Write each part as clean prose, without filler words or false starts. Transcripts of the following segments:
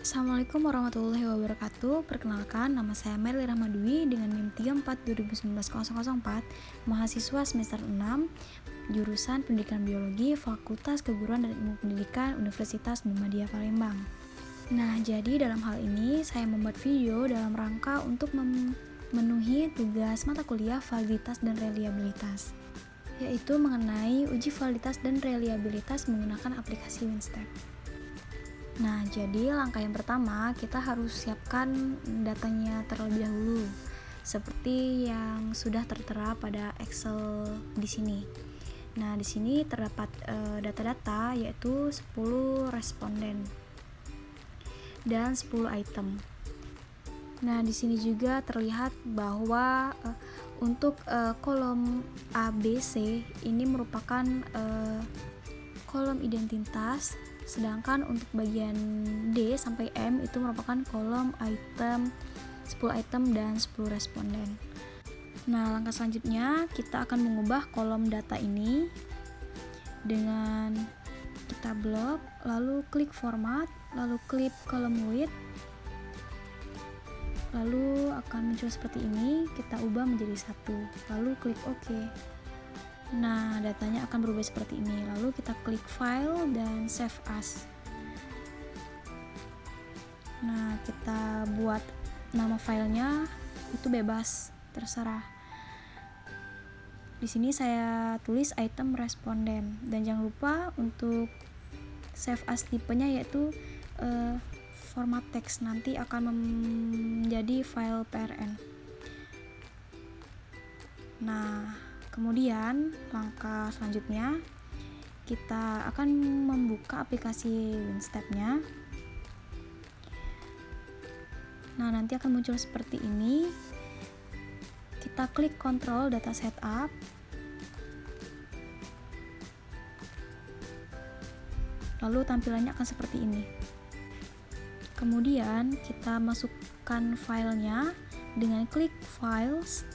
Assalamualaikum warahmatullahi wabarakatuh. Perkenalkan, nama saya Merly Rahmadwi dengan NIM 34 2019 004, mahasiswa semester 6, jurusan Pendidikan Biologi, Fakultas Keguruan dan Ilmu Pendidikan, Universitas Muhammadiyah Palembang. Nah, jadi dalam hal ini saya membuat video dalam rangka untuk memenuhi tugas mata kuliah validitas dan reliabilitas, yaitu mengenai uji validitas dan reliabilitas menggunakan aplikasi Winstep. Nah, jadi langkah yang pertama kita harus siapkan datanya terlebih dahulu, seperti yang sudah tertera pada Excel di sini. Nah, di sini terdapat data-data yaitu 10 responden dan 10 item. Nah, di sini juga terlihat bahwa untuk kolom A, B, C ini merupakan kolom identitas. Sedangkan untuk bagian D sampai M itu merupakan kolom item, 10 item dan 10 responden. Nah, langkah selanjutnya kita akan mengubah kolom data ini dengan kita blok, lalu klik format, lalu klik kolom width, lalu akan muncul seperti ini. Kita ubah menjadi 1, lalu klik OK. Nah, datanya akan berubah seperti ini. Lalu kita klik file dan save as. Nah, kita buat nama filenya itu bebas, terserah. Di sini saya tulis item responden, dan jangan lupa untuk save as tipenya yaitu format teks, nanti akan menjadi file PRN. Nah, kemudian langkah selanjutnya kita akan membuka aplikasi Winstep-nya. Nah, nanti akan muncul seperti ini. Kita klik Control Data Setup. Lalu tampilannya akan seperti ini. Kemudian kita masukkan filenya dengan klik Files,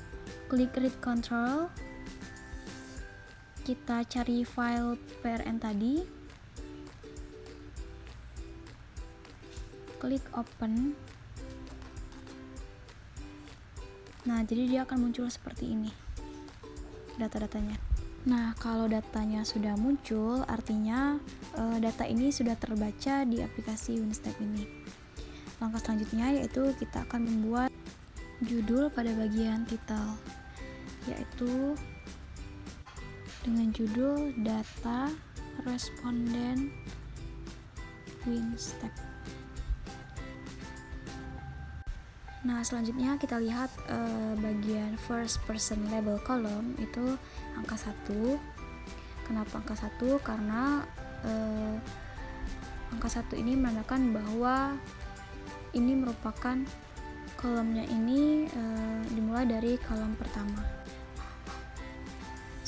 klik Read Control. Kita cari file PRN tadi, klik Open. Nah, jadi dia akan muncul seperti ini data-datanya. Nah, kalau datanya sudah muncul, artinya data ini sudah terbaca di aplikasi Winstep ini. Langkah selanjutnya yaitu kita akan membuat judul pada bagian title, yaitu dengan judul data responden Winstep. Nah, selanjutnya kita lihat bagian first person label column itu angka 1. Kenapa angka 1? Karena angka 1 ini menandakan bahwa ini merupakan kolomnya ini dimulai dari kolom pertama.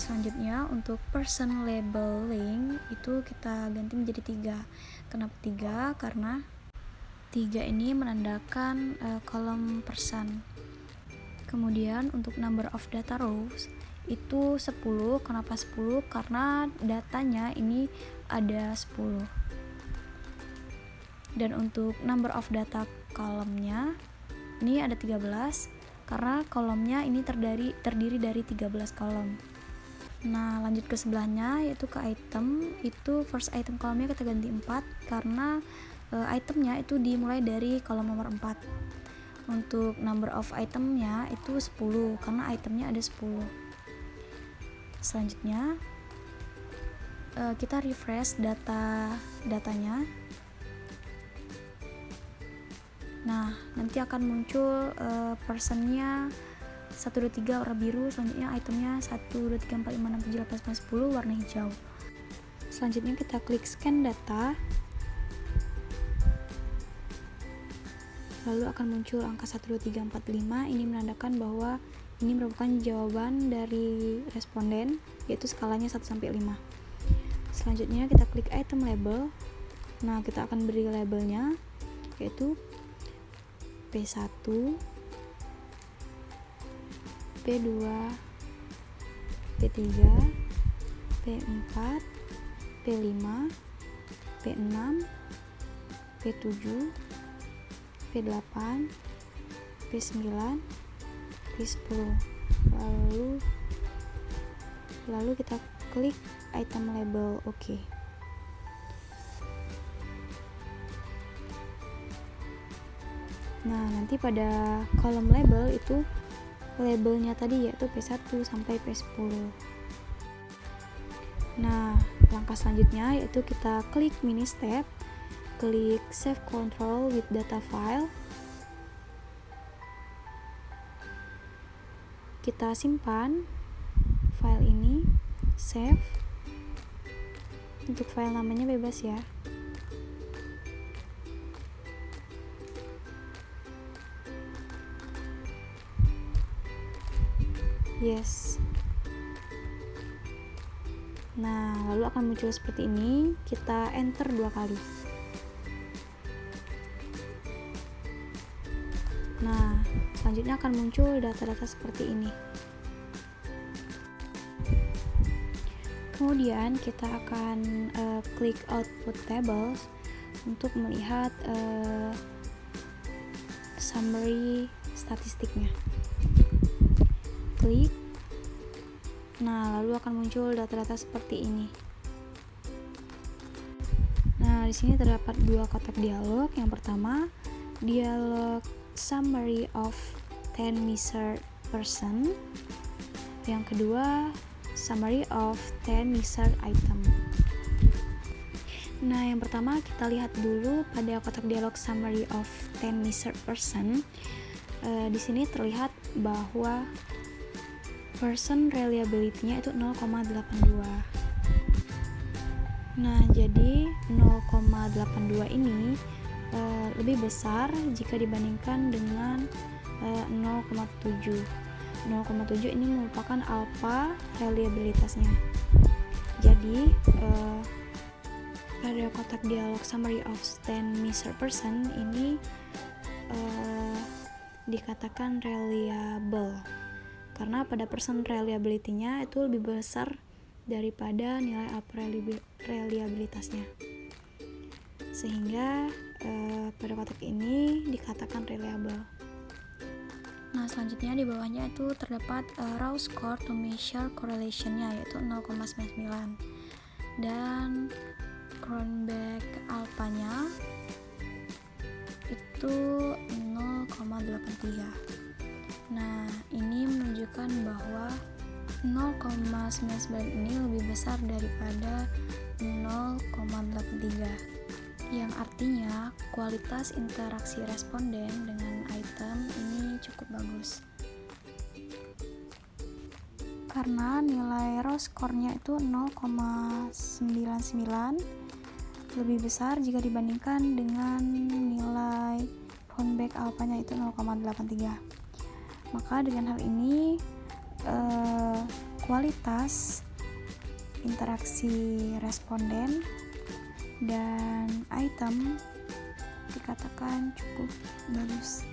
Selanjutnya untuk person labeling itu kita ganti menjadi 3. Kenapa 3? Karena 3 ini menandakan kolom person. Kemudian untuk number of data rows itu 10. Kenapa 10? Karena datanya ini ada 10. Dan untuk number of data kolomnya ini ada 13, karena kolomnya ini terdiri dari 13 kolom. Nah, lanjut ke sebelahnya yaitu ke item. Itu first item kolomnya kita ganti 4 karena itemnya itu dimulai dari kolom nomor 4. Untuk number of itemnya itu 10 karena itemnya ada 10. Selanjutnya kita refresh datanya. Nah, nanti akan muncul personnya 1, 2, 3 warna biru. Selanjutnya itemnya 1, 2, 3, 4, 5, 6, 7, 8, 9, 10 warna hijau. Selanjutnya kita klik scan data, lalu akan muncul angka 1, 2, 3, 4, 5. Ini menandakan bahwa ini merupakan jawaban dari responden, yaitu skalanya 1 sampai 5. Selanjutnya kita klik item label. Nah, kita akan beri labelnya yaitu P1, P2, P3, P4, P5, P6, P7, V8, V9, V10. Lalu kita klik item label OK. Nah, nanti pada kolom label itu labelnya tadi yaitu P1 sampai P10. Nah, langkah selanjutnya yaitu kita klik mini step, klik save control with data file. Kita simpan file ini, save. Untuk file namanya bebas ya. Yes. Nah, lalu akan muncul seperti ini. Kita enter 2 kali. Nah, selanjutnya akan muncul data-data seperti ini. Kemudian kita akan klik output tables untuk melihat summary statistiknya. Klik. Nah, lalu akan muncul data-data seperti ini. Nah, di sini terdapat 2 kotak dialog. Yang pertama, dialog summary of 10 measured person. Yang kedua, summary of 10 measured item. Nah, yang pertama kita lihat dulu pada kotak dialog summary of 10 measured person. Di sini terlihat bahwa person reliability-nya itu 0,82. Nah, jadi 0,82 ini lebih besar jika dibandingkan dengan 0,7. 0,7 ini merupakan alpha reliabilitasnya. Jadi pada kotak dialog summary of 10 measured person ini dikatakan reliable karena pada person reliability-nya itu lebih besar daripada nilai alpha reliabilitasnya, sehingga pada kotak ini dikatakan reliable. Nah, selanjutnya di bawahnya itu terdapat raw score to measure correlation-nya yaitu 0,99 dan Cronbach alpha-nya itu 0,83. Nah, ini menunjukkan bahwa 0,99 ini lebih besar daripada 0,83, yang artinya kualitas interaksi responden dengan item ini cukup bagus. Karena nilai raw score-nya itu 0,99 lebih besar jika dibandingkan dengan nilai Cronbach alpha-nya itu 0,83. Maka dengan hal ini kualitas interaksi responden dan item dikatakan cukup bagus.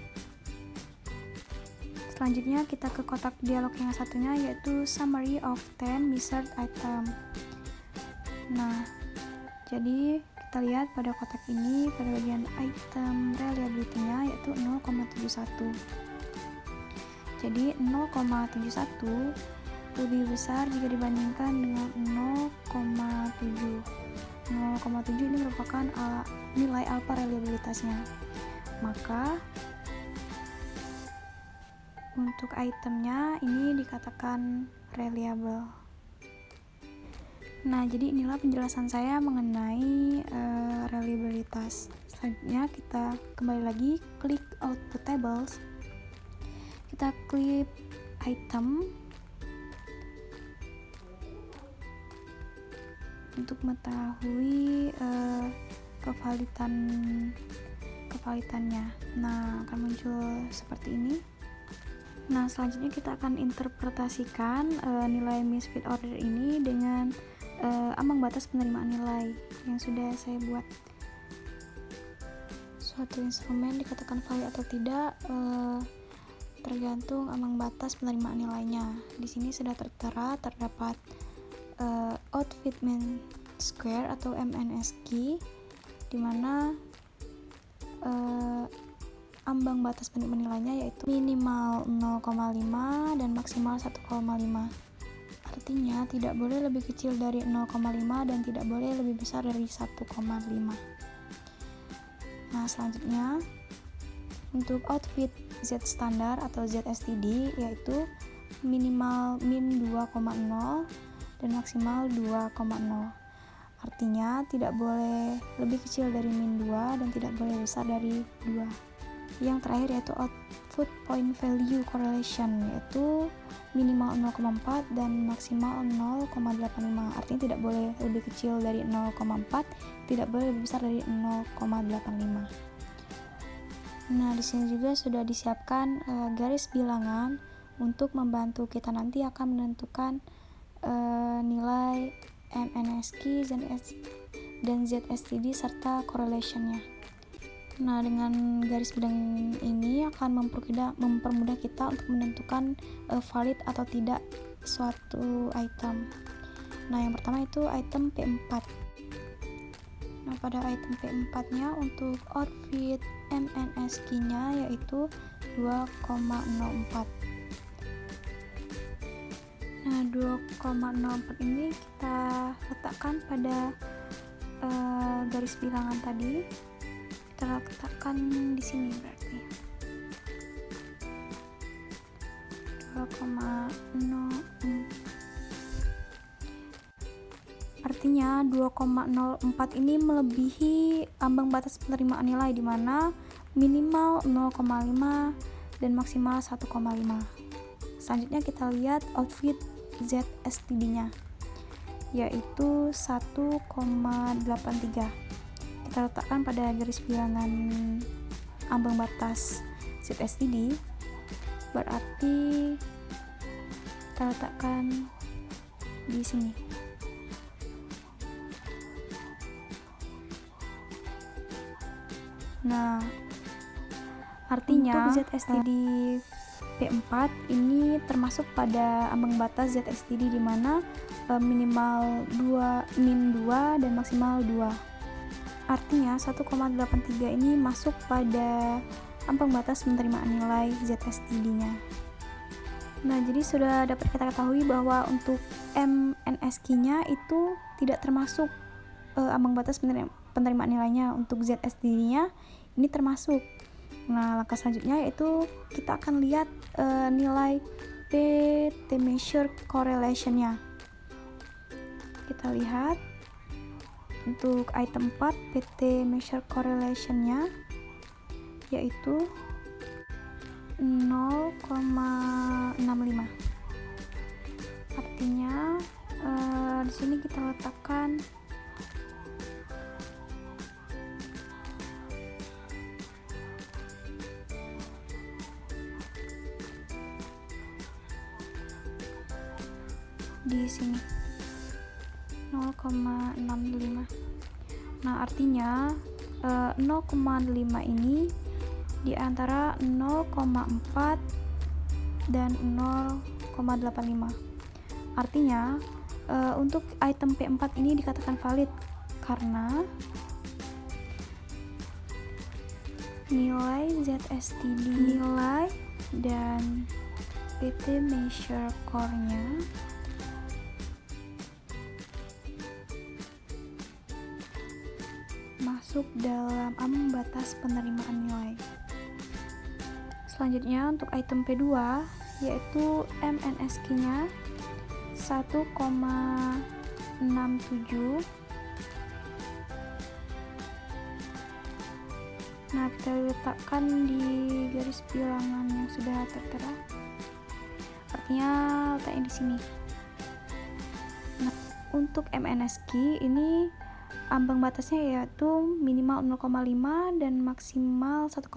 Selanjutnya kita ke kotak dialog yang satunya yaitu summary of 10 measured item. Nah, jadi kita lihat pada kotak ini pada bagian item reliability-nya yaitu 0,71. Jadi 0,71 lebih besar jika dibandingkan dengan 0,7. 0,7 ini merupakan nilai alpha reliabilitasnya. Maka untuk itemnya ini dikatakan reliable. Nah, jadi inilah penjelasan saya mengenai reliabilitas. Selanjutnya kita kembali lagi klik output tables. Kita klik item untuk mengetahui kevalitannya. Nah, akan muncul seperti ini. Nah, selanjutnya kita akan interpretasikan nilai misfit order ini dengan ambang batas penerimaan nilai yang sudah saya buat. Suatu instrumen dikatakan valid atau tidak tergantung ambang batas penerimaan nilainya. Di sini sudah tertera terdapat outfitment square atau MNSQ, di mana ambang batas penerimaan nilainya yaitu minimal 0,5 dan maksimal 1,5. Artinya tidak boleh lebih kecil dari 0,5 dan tidak boleh lebih besar dari 1,5. Nah, selanjutnya untuk outfit Z standar atau ZSTD yaitu minimal min 2,0 dan maksimal 2,0. Artinya tidak boleh lebih kecil dari min 2 dan tidak boleh besar dari 2. Yang terakhir yaitu output point value correlation yaitu minimal 0,4 dan maksimal 0,85. Artinya tidak boleh lebih kecil dari 0,4, tidak boleh lebih besar dari 0,85. Nah, di sini juga sudah disiapkan garis bilangan untuk membantu kita nanti akan menentukan nilai MNSQ dan ZSTD serta correlation-nya. Nah, dengan garis bilangan ini akan mempermudah kita untuk menentukan valid atau tidak suatu item. Nah, yang pertama itu item P4. Nah, pada item P4-nya untuk outfit MNSQ-nya yaitu 2,04. Nah, 2,04 ini kita letakkan pada garis bilangan tadi. Kita letakkan di sini berarti 2,04. Artinya 2,04 ini melebihi ambang batas penerimaan nilai di mana minimal 0,5 dan maksimal 1,5. Selanjutnya kita lihat outfit ZSTD-nya yaitu 1,83. Kita letakkan pada garis bilangan ambang batas ZSTD, berarti kita letakkan di sini. Nah, artinya untuk ZSTD P4 ini termasuk pada ambang batas ZSTD di mana minimal min 2 dan maksimal 2. Artinya 1,83 ini masuk pada ambang batas penerimaan nilai ZSTD-nya. Nah, jadi sudah dapat kita ketahui bahwa untuk MNSQ-nya itu tidak termasuk ambang batas penerimaan nilainya. Untuk ZSTD-nya ini termasuk. Nah, langkah selanjutnya yaitu kita akan lihat nilai PT measure correlation-nya. Kita lihat untuk item 4 PT measure correlation-nya yaitu 0,65. Artinya di sini kita letakkan di sini 0,65. Nah, artinya 0,5 ini di antara 0,4 dan 0,85. Artinya untuk item P4 ini dikatakan valid karena nilai ZSTD, nilai dan PT measure core-nya masuk dalam ambang batas penerimaan nilai. Selanjutnya untuk item P2 yaitu MNSQ-nya 1,67. Nah, kita letakkan di garis bilangan yang sudah tertera. Artinya letaknya di sini. Nah, untuk MNSQ ini ambang batasnya yaitu minimal 0,5 dan maksimal 1,5.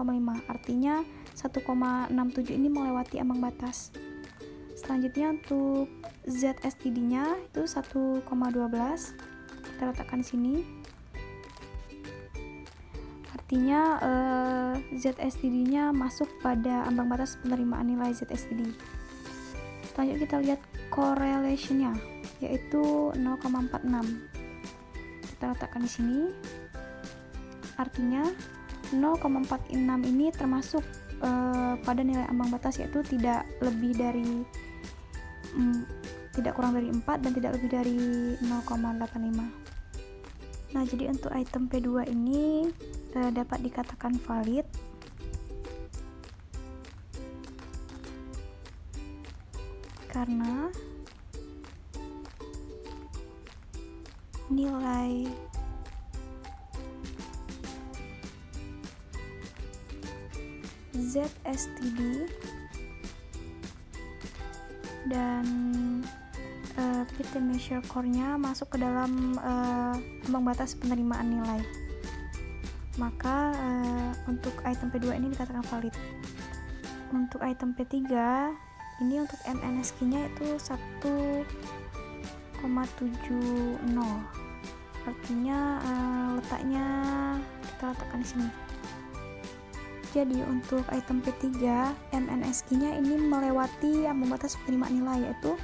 Artinya 1,67 ini melewati ambang batas. Selanjutnya untuk ZSTD-nya itu 1,12. Kita letakkan di sini. Artinya ZSTD-nya masuk pada ambang batas penerimaan nilai ZSTD. Selanjutnya kita lihat correlation-nya yaitu 0,46. Kita letakkan di sini. Artinya 0,46 ini termasuk pada nilai ambang batas, yaitu tidak kurang dari 4 dan tidak lebih dari 0,85. Nah, jadi untuk item P2 ini dapat dikatakan valid karena nilai ZSTD dan PT Measure Core-nya masuk ke dalam ambang batas penerimaan nilai. Maka untuk item P2 ini dikatakan valid. Untuk item P3 ini untuk MNSQ-nya itu 1,70. Artinya letaknya kita letakkan di sini. Jadi untuk item P3 MNSQ-nya ini melewati ambang batas penerimaan nilai, yaitu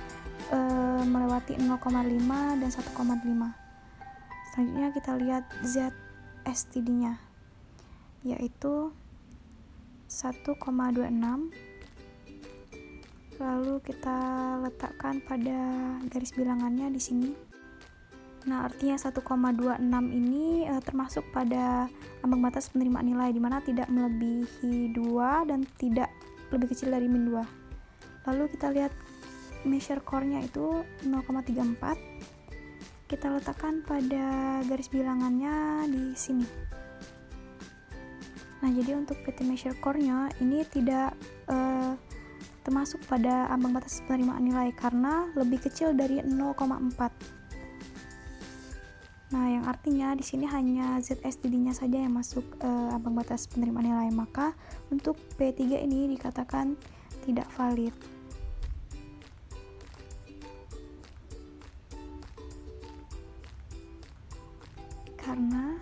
melewati 0,5 dan 1,5. Selanjutnya kita lihat ZSTD-nya, yaitu 1,26. Lalu kita letakkan pada garis bilangannya di sini. Nah, artinya 1,26 ini termasuk pada ambang batas penerimaan nilai, di mana tidak melebihi 2 dan tidak lebih kecil dari min 2. Lalu kita lihat measure core-nya itu 0,34. Kita letakkan pada garis bilangannya di sini. Nah, jadi untuk PT measure core-nya ini tidak termasuk pada ambang batas penerimaan nilai karena lebih kecil dari 0,4. Nah, yang artinya di sini hanya ZSTD-nya saja yang masuk ambang batas penerimaan nilai. Maka untuk P3 ini dikatakan tidak valid. Karena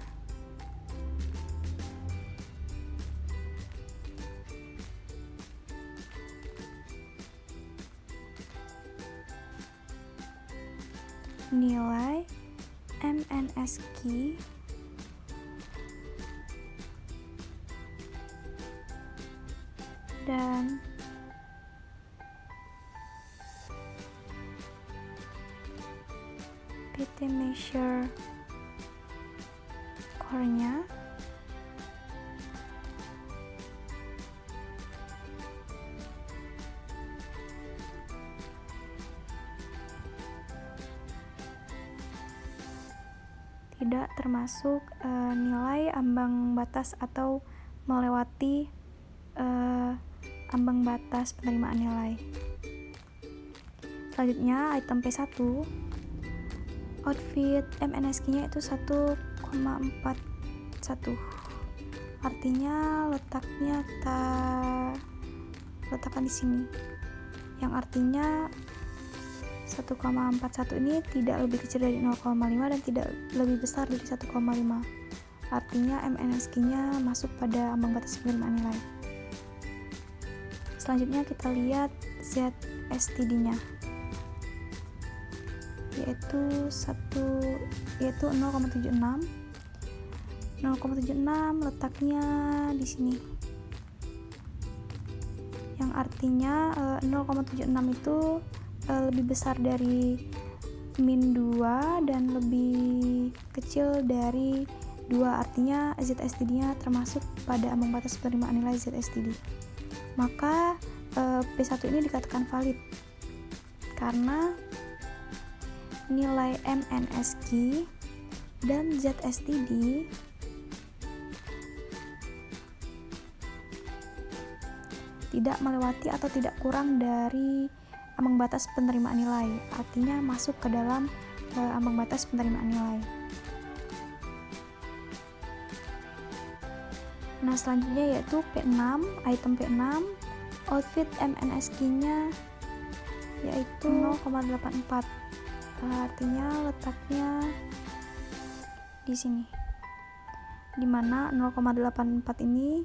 nilai MNSQ dan PT measure core-nya tidak termasuk nilai ambang batas atau melewati ambang batas penerimaan nilai. Selanjutnya item P1, outfit MNSQ-nya itu 1,41. Artinya letaknya kita letakkan di sini. Yang artinya 1,41 ini tidak lebih kecil dari 0,5 dan tidak lebih besar dari 1,5. Artinya MNSQ-nya masuk pada ambang batas penerimaan nilai. Selanjutnya kita lihat ZSTD-nya, yaitu 0,76. 0,76 letaknya di sini. Yang artinya 0,76 itu lebih besar dari min 2 dan lebih kecil dari 2. Artinya ZSTD-nya termasuk pada ambang batas penerimaan nilai ZSTD. Maka P1 ini dikatakan valid karena nilai MNSQ dan ZSTD tidak melewati atau tidak kurang dari ambang batas penerimaan nilai, artinya masuk ke dalam ambang batas penerimaan nilai. Nah, selanjutnya yaitu P6, item P6, outfit MNSQ-nya yaitu 0,84. Artinya letaknya di sini, dimana 0,84 ini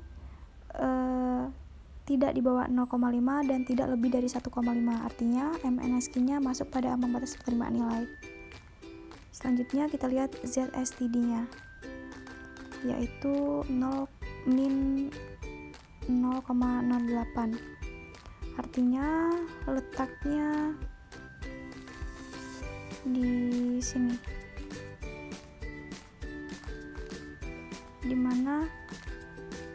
tidak di bawah 0,5 dan tidak lebih dari 1,5. Artinya MNSQ-nya masuk pada ambang batas penerimaan nilai. Selanjutnya kita lihat ZSTD-nya, yaitu 0,5. min 0,08. Artinya letaknya di sini, dimana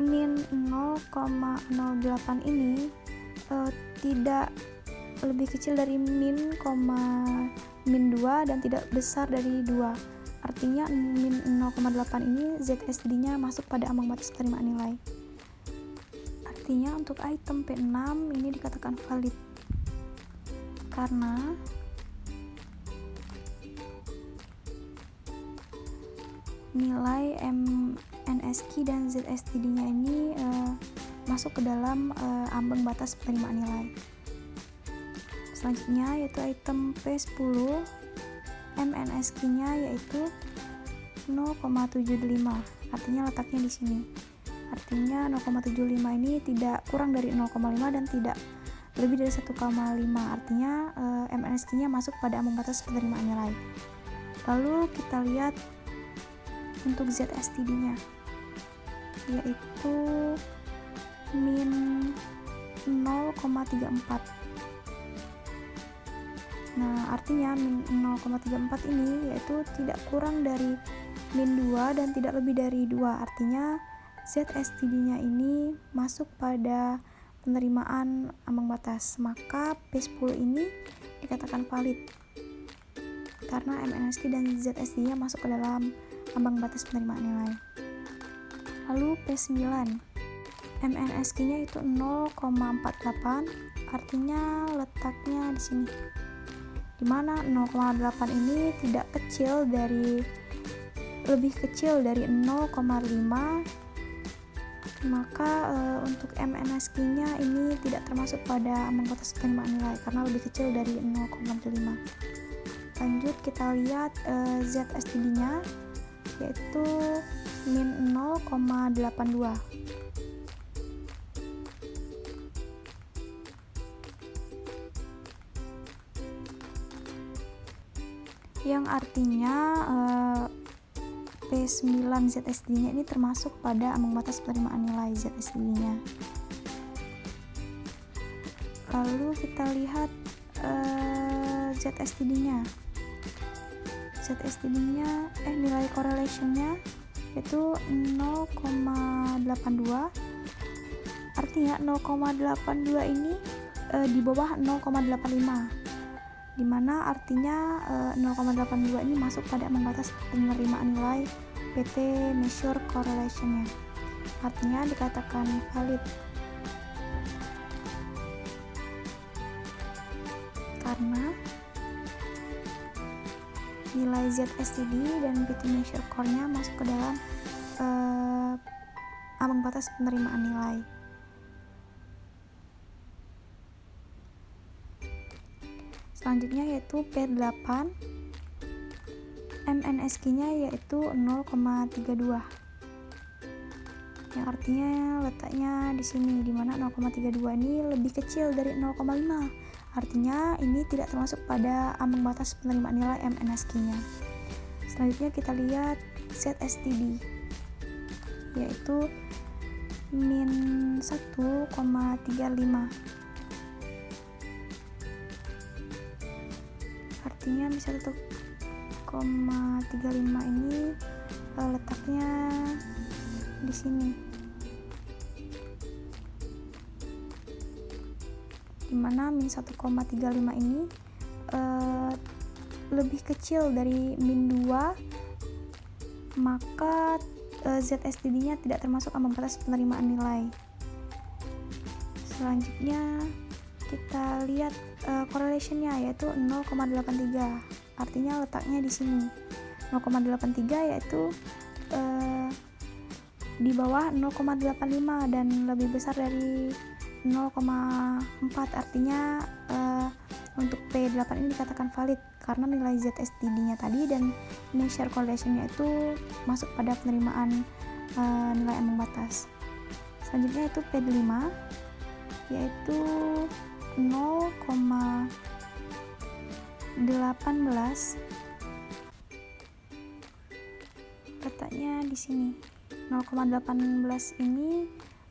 min 0,08 ini tidak lebih kecil dari min 2 dan tidak besar dari 2. Artinya min 0,8 ini ZSTD-nya masuk pada ambang batas penerimaan nilai. Artinya untuk item P6 ini dikatakan valid karena nilai MNSQ dan ZSTD-nya ini masuk ke dalam ambang batas penerimaan nilai. Selanjutnya yaitu item P10, MNSQ-nya yaitu 0,75. Artinya letaknya di sini. Artinya 0,75 ini tidak kurang dari 0,5 dan tidak lebih dari 1,5. Artinya MNSQ-nya masuk pada ambang batas penerimaan nilai. Lalu kita lihat untuk ZSTD-nya, yaitu min 0,34. Nah, artinya min 0,34 ini yaitu tidak kurang dari min 2 dan tidak lebih dari 2. Artinya ZSTD-nya ini masuk pada penerimaan ambang batas. Maka P10 ini dikatakan valid karena MNSQ dan ZSTD-nya masuk ke dalam ambang batas penerimaan nilai. Lalu P9, MNSQ-nya itu 0,48, artinya letaknya di sini, dimana 0,8 ini lebih kecil dari 0,5. Maka untuk MNSQ-nya ini tidak termasuk pada ambang batas penerimaan nilai karena lebih kecil dari 0,5. Lanjut kita lihat ZSTD-nya, yaitu min 0,82. Yang artinya P9 ZSTD-nya ini termasuk pada ambang batas penerimaan nilai ZSTD-nya. Lalu kita lihat ZSTD-nya. ZSTD-nya nilai correlation-nya itu 0,82. Artinya 0,82 ini di bawah 0,85, dimana artinya 0,82 ini masuk pada ambang batas penerimaan nilai PT measure correlation-nya. Artinya dikatakan valid karena nilai ZSTD dan PT measure core-nya masuk ke dalam ambang batas penerimaan nilai. Selanjutnya yaitu P8, MNSQ-nya yaitu 0,32. Yang artinya letaknya di sini, dimana 0,32 ini lebih kecil dari 0,5. Artinya ini tidak termasuk pada ambang batas penerimaan nilai MNSQ-nya. Selanjutnya kita lihat ZSTD, yaitu min 1,35. Artinya min 1,35 ini letaknya di sini, dimana min 1,35 ini lebih kecil dari min 2, maka ZSTD-nya tidak termasuk ambang batas penerimaan nilai. Selanjutnya kita lihat correlation-nya, yaitu 0,83. Artinya letaknya di sini. 0,83 yaitu di bawah 0,85 dan lebih besar dari 0,4. Artinya untuk P8 ini dikatakan valid karena nilai ZSTD-nya tadi dan measure correlation-nya itu masuk pada penerimaan nilai ambang batas. Selanjutnya itu P5, yaitu 0,18. Letaknya di sini. 0,18 ini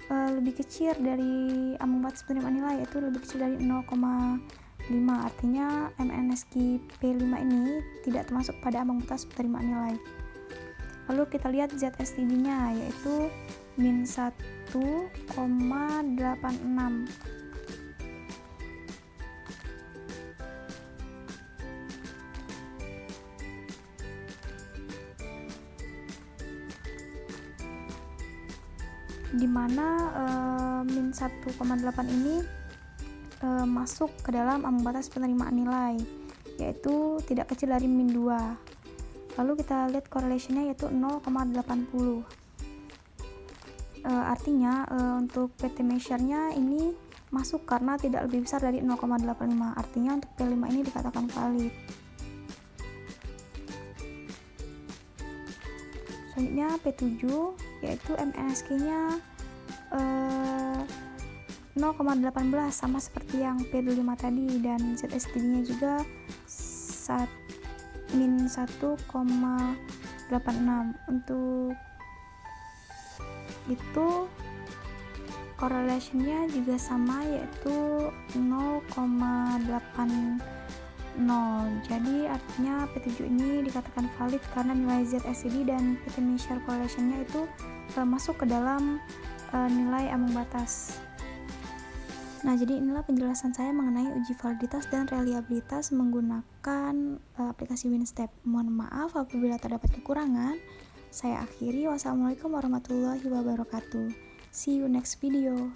lebih kecil dari ambang batas penerimaan nilai, yaitu lebih kecil dari 0,5. Artinya MNSQ P5 ini tidak termasuk pada ambang batas penerimaan nilai. Lalu kita lihat ZSTD-nya, yaitu min 1,86. Dimana min 1,8 ini masuk ke dalam ambang batas penerimaan nilai, yaitu tidak kecil dari min 2. Lalu kita lihat correlation-nya, yaitu 0,80. Artinya untuk PT measure-nya ini masuk karena tidak lebih besar dari 0,85. Artinya untuk P5 ini dikatakan valid. Selanjutnya P7, yaitu MNSQ-nya 0,18, sama seperti yang P25 tadi, dan ZSTD-nya juga min 1,86. Untuk itu correlation-nya juga sama, yaitu 0,80. Jadi artinya P7 ini dikatakan valid karena nilai ZSTD dan PT measure correlation-nya itu masuk ke dalam nilai ambang batas. Nah, jadi inilah penjelasan saya mengenai uji validitas dan reliabilitas menggunakan aplikasi WinStep. Mohon maaf apabila terdapat kekurangan. Saya akhiri. Wassalamualaikum warahmatullahi wabarakatuh. See you next video.